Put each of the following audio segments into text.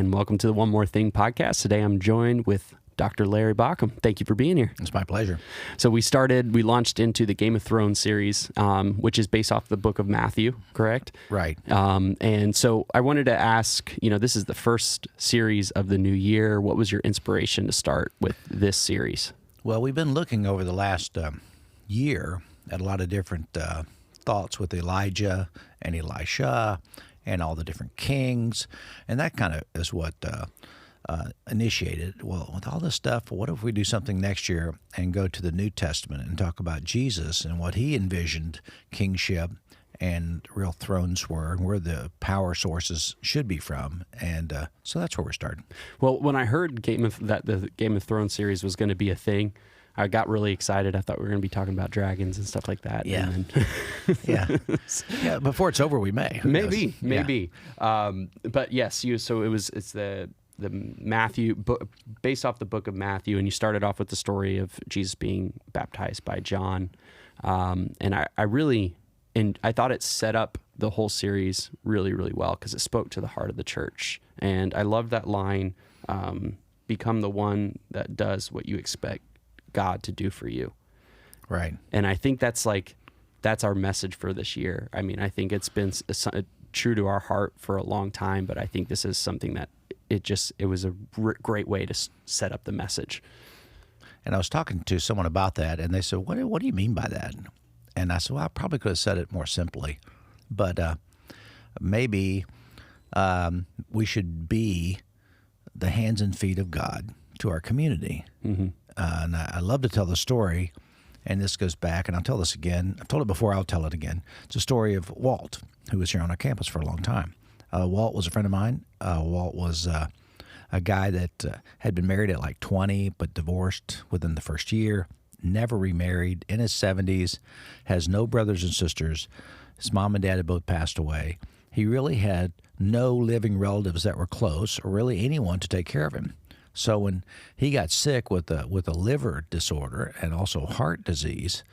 and welcome to the One More Thing podcast. Today I'm joined with Dr. Larry Baucom. Thank you for being here. It's my pleasure. So we launched into the Game of Thrones series, which is based off the book of Matthew, correct? Right. And so I wanted to ask, this is the first series of the new year. What was your inspiration to start with this series? Well, we've been looking over the last year at a lot of different thoughts with Elijah and Elisha and all the different kings, and that kind of is what initiated. Well, with all this stuff, what if we do something next year and go to the New Testament and talk about Jesus and what he envisioned kingship and real thrones were, and where the power sources should be from, and so that's where we're starting. Well, when I heard that the Game of Thrones series was going to be a thing, I got really excited. I thought we were going to be talking about dragons and stuff like that. Yeah, and then yeah. Before it's over, we may. Maybe. Yeah. But yes, it's the Matthew book, based off the book of Matthew, and you started off with the story of Jesus being baptized by John, and I thought it set up the whole series really, really well because it spoke to the heart of the church, and I love that line, "Become the one that does what you expect God to do for you." Right. And I think that's our message for this year. I mean, I think it's been true to our heart for a long time, but I think this is something that it was a great way to set up the message. And I was talking to someone about that, and they said, what do you mean by that? And I said, well, I probably could have said it more simply, but maybe we should be the hands and feet of God to our community. Mm-hmm. And I love to tell the story, and this goes back, and I'll tell this again. I've told it before, I'll tell it again. It's a story of Walt, who was here on our campus for a long time. Walt was a friend of mine. Walt was a guy that had been married at like 20, but divorced within the first year, never remarried, in his 70s, has no brothers and sisters. His mom and dad had both passed away. He really had no living relatives that were close, or really anyone to take care of him. So when he got sick with a liver disorder and also heart disease,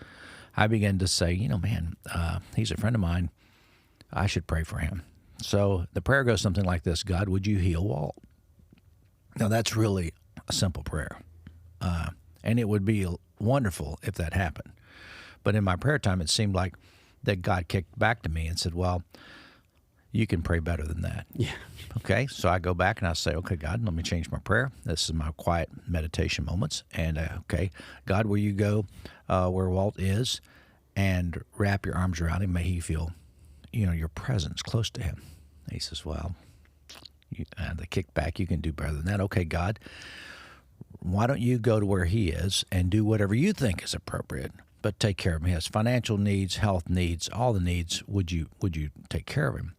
I began to say, man, he's a friend of mine. I should pray for him. So the prayer goes something like this: God, would you heal Walt? Now that's really a simple prayer, and it would be wonderful if that happened. But in my prayer time, it seemed like that God kicked back to me and said, well, you can pray better than that. Yeah. Okay, so I go back and I say, okay, God, let me change my prayer. This is my quiet meditation moments. And, okay, God, will you go where Walt is and wrap your arms around him? May he feel, your presence close to him. And he says, well, the kickback, you can do better than that. Okay, God, why don't you go to where he is and do whatever you think is appropriate, but take care of him. He has financial needs, health needs, all the needs. Would you take care of him?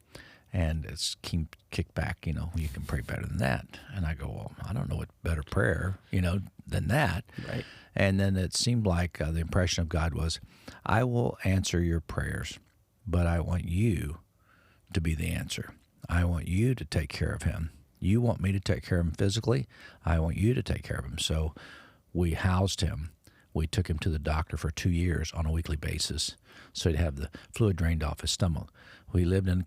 And it's kicked back, you can pray better than that. And I go, well, I don't know what better prayer, than that. Right. And then it seemed like the impression of God was, I will answer your prayers, but I want you to be the answer. I want you to take care of him. You want me to take care of him physically. I want you to take care of him. So we housed him. We took him to the doctor for 2 years on a weekly basis, so he'd have the fluid drained off his stomach. We lived in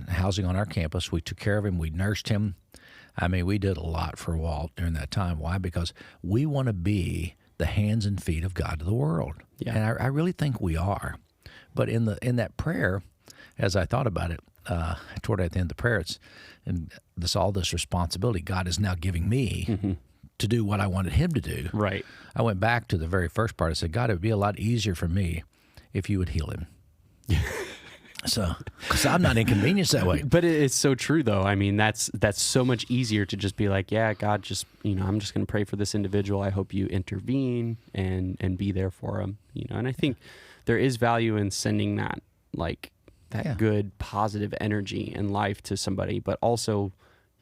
housing on our campus. We took care of him. We nursed him. I mean, we did a lot for Walt during that time. Why? Because we want to be the hands and feet of God to the world. Yeah. And I really think we are. But in that prayer, as I thought about it, toward at the end of the prayer, all this responsibility God is now giving me to do what I wanted him to do. Right. I went back to the very first part. I said, God, it would be a lot easier for me if you would heal him. So, because I'm not inconvenienced that way. But it's so true, though. I mean, that's so much easier to just be like, yeah, God, just, I'm just going to pray for this individual. I hope you intervene and be there for him. And I think there is value in sending that good, positive energy in life to somebody, but also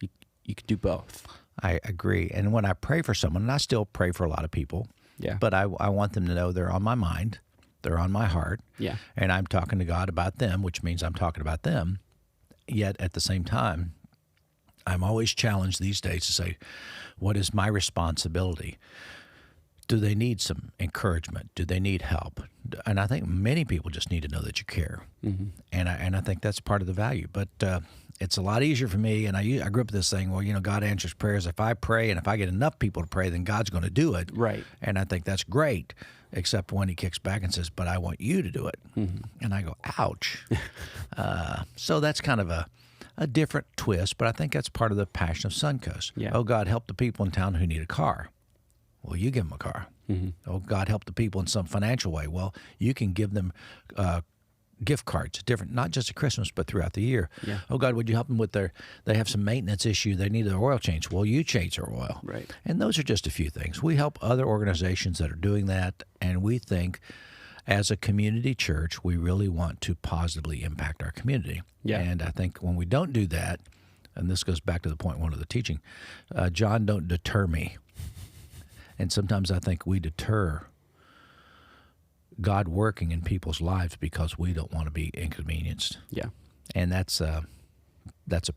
you could do both. I agree. And when I pray for someone, and I still pray for a lot of people, but I want them to know they're on my mind. They're on my heart, and I'm talking to God about them, which means I'm talking about them. Yet at the same time, I'm always challenged these days to say, what is my responsibility? Do they need some encouragement? Do they need help? And I think many people just need to know that you care, and I think that's part of the value. But it's a lot easier for me, and I grew up with this thing, well, God answers prayers if I pray, and if I get enough people to pray, then God's going to do it. Right. And I think that's great, except when he kicks back and says, but I want you to do it. Mm-hmm. And I go, ouch. So that's kind of a different twist, but I think that's part of the passion of Suncoast. Yeah. Oh, God, help the people in town who need a car. Well, you give them a car. Mm-hmm. Oh, God, help the people in some financial way. Well, you can give them gift cards, different, not just at Christmas, but throughout the year. Yeah. Oh, God, would you help them with they have some maintenance issue, they need their oil change. Well, you change their oil. Right. And those are just a few things. We help other organizations that are doing that, and we think as a community church, we really want to positively impact our community. Yeah. And I think when we don't do that, and this goes back to the point one of the teaching, John, don't deter me. And sometimes I think we deter God working in people's lives because we don't want to be inconvenienced. Yeah. And that's a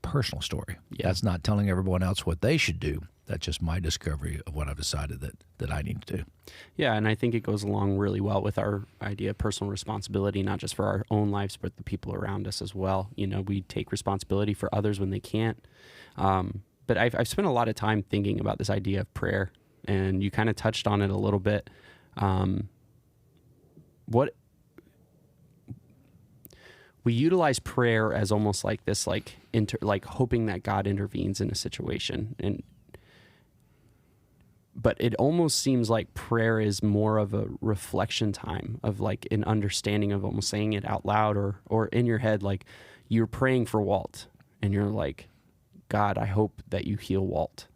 personal story. Yeah. That's not telling everyone else what they should do. That's just my discovery of what I've decided that I need to do. Yeah, and I think it goes along really well with our idea of personal responsibility, not just for our own lives, but the people around us as well. We take responsibility for others when they can't. But I've spent a lot of time thinking about this idea of prayer, and you kind of touched on it a little bit. What we utilize prayer as almost like this, like hoping that God intervenes in a situation, but it almost seems like prayer is more of a reflection time of like an understanding of almost saying it out loud or in your head, like you're praying for Walt, and you're like, God, I hope that you heal Walt,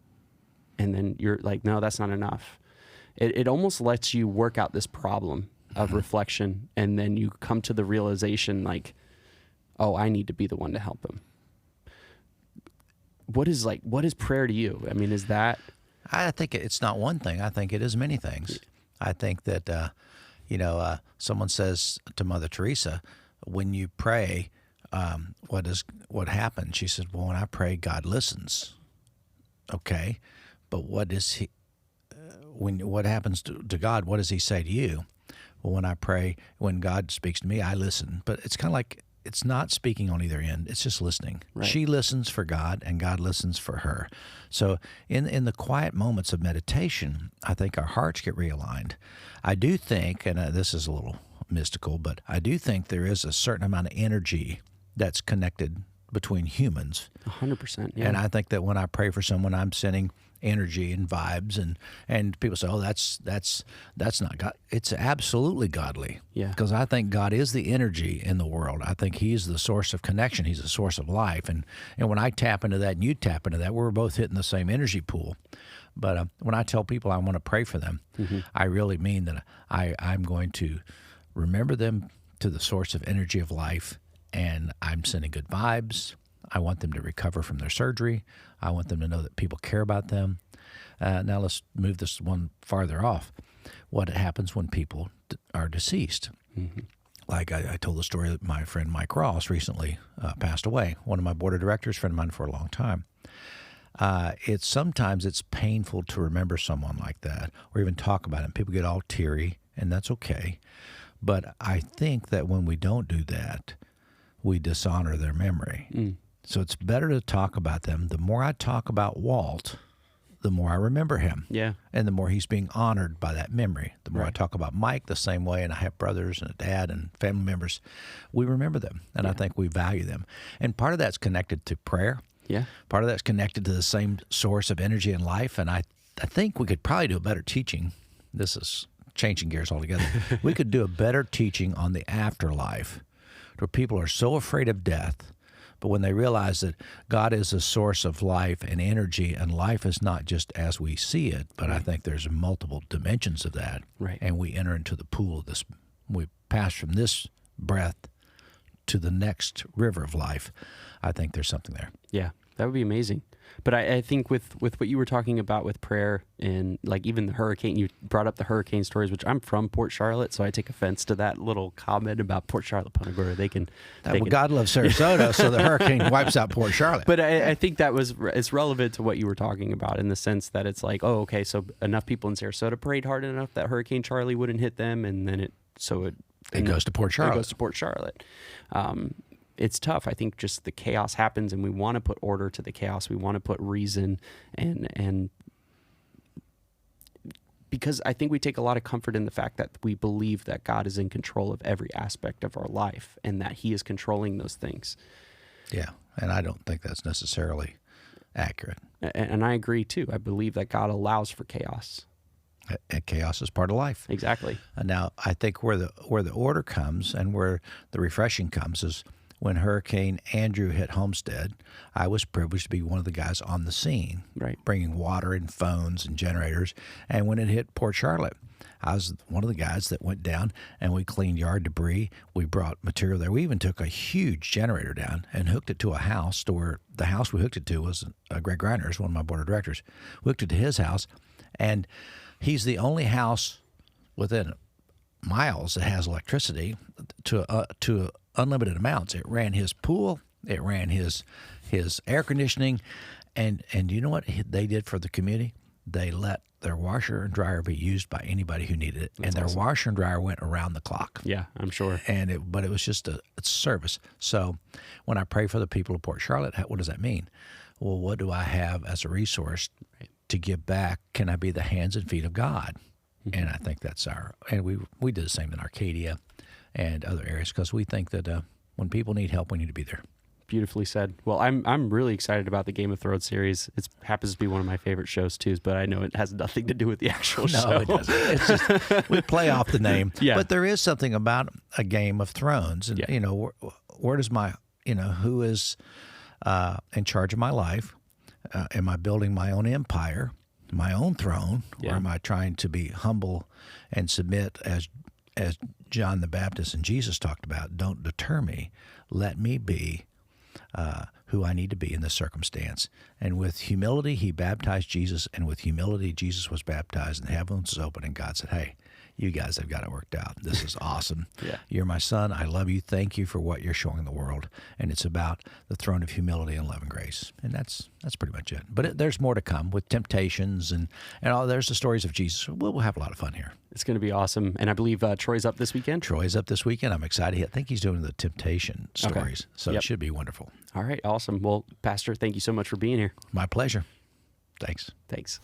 and then you're like, no, that's not enough. It almost lets you work out this problem of reflection, and then you come to the realization like, oh, I need to be the one to help him. What is prayer to you? I mean, is that... I think it's not one thing. I think it is many things. I think that, someone says to Mother Teresa, when you pray, what happens? She says, well, when I pray, God listens. Okay, but what happens to God? What does he say to you? Well, when I pray, when God speaks to me, I listen. But it's kind of like, it's not speaking on either end. It's just listening. Right. She listens for God, and God listens for her. So in the quiet moments of meditation, I think our hearts get realigned. I do think, and this is a little mystical, but I do think there is a certain amount of energy that's connected between humans. 100%. Yeah. And I think that when I pray for someone, I'm sending energy and vibes, and people say, oh, that's not God. It's absolutely godly. Yeah. Because I think God is the energy in the world. I think he's the source of connection. He's the source of life. And when I tap into that and you tap into that, we're both hitting the same energy pool. But when I tell people I want to pray for them, mm-hmm. I really mean that I'm going to remember them to the source of energy of life, and I'm sending good vibes. I want them to recover from their surgery. I want them to know that people care about them. Now let's move this one farther off. What happens when people are deceased? Mm-hmm. Like I told the story that my friend Mike Ross recently passed away, one of my board of directors, friend of mine for a long time. Sometimes it's painful to remember someone like that or even talk about it. People get all teary, and that's okay. But I think that when we don't do that, we dishonor their memory. Mm. So it's better to talk about them. The more I talk about Walt, the more I remember him. Yeah. And the more he's being honored by that memory. The more right. I talk about Mike the same way, and I have brothers and a dad and family members, we remember them, and I think we value them. And part of that's connected to prayer. Yeah. Part of that's connected to the same source of energy in life, and I think we could probably do a better teaching. This is changing gears altogether. We could do a better teaching on the afterlife, where people are so afraid of death. But when they realize that God is a source of life and energy, and life is not just as we see it, but right. I think there's multiple dimensions of that. Right. And we enter into the pool of this, we pass from this breath to the next river of life. I think there's something there. Yeah, that would be amazing. But I think with what you were talking about with prayer and like even the hurricane, you brought up the hurricane stories, which I'm from Port Charlotte, so I take offense to that little comment about Port Charlotte, Punta Gorda. God loves Sarasota, so the hurricane wipes out Port Charlotte. But I think it's relevant to what you were talking about in the sense that it's like, oh, okay, so enough people in Sarasota prayed hard enough that Hurricane Charlie wouldn't hit them, and then it goes to Port Charlotte. It goes to Port Charlotte. it's tough. I think just the chaos happens, and we want to put order to the chaos. We want to put reason, and because I think we take a lot of comfort in the fact that we believe that God is in control of every aspect of our life and that he is controlling those things. Yeah, and I don't think that's necessarily accurate. And I agree too. I believe that God allows for chaos. And chaos is part of life. Exactly. And now I think where the order comes and where the refreshing comes is when Hurricane Andrew hit Homestead. I was privileged to be one of the guys on the scene, Right, bringing water and phones and generators. And when it hit Port Charlotte, I was one of the guys that went down and we cleaned yard debris. We brought material there. We even took a huge generator down and hooked it to a house to where the house we hooked it to was Greg Reiner's, one of my board of directors. We hooked it to his house, and he's the only house within miles that has electricity to unlimited amounts. It ran his pool, it ran his air conditioning, and you know what they did for the community? They let their washer and dryer be used by anybody who needed it. That's and their awesome. washer and dryer went around the clock. Yeah, I'm sure. But it was just a service. So when I pray for the people of Port Charlotte, what does that mean? Well, what do I have as a resource to give back? Can I be the hands and feet of God? Mm-hmm. And I think that's and we did the same in Arcadia and other areas because we think that when people need help, we need to be there. Beautifully said. Well, I'm really excited about the Game of Thrones series. It happens to be one of my favorite shows too, but I know it has nothing to do with the actual show. No, it doesn't. It's just we play off the name. Yeah. But there is something about a Game of Thrones, and where does who is in charge of my life? Am I building my own empire, my own throne, or am I trying to be humble and submit as John the Baptist and Jesus talked about? Don't deter me. Let me be who I need to be in this circumstance. And with humility, he baptized Jesus, and with humility, Jesus was baptized, and the heavens was open, and God said, hey, you guys have got it worked out. This is awesome. Yeah. You're my son. I love you. Thank you for what you're showing the world. And it's about the throne of humility and love and grace. And that's pretty much it. But there's more to come with temptations and all. There's the stories of Jesus. We'll have a lot of fun here. It's going to be awesome. And I believe Troy's up this weekend. Troy's up this weekend. I'm excited. I think he's doing the temptation stories. Okay. So It should be wonderful. All right. Awesome. Well, Pastor, thank you so much for being here. My pleasure. Thanks. Thanks.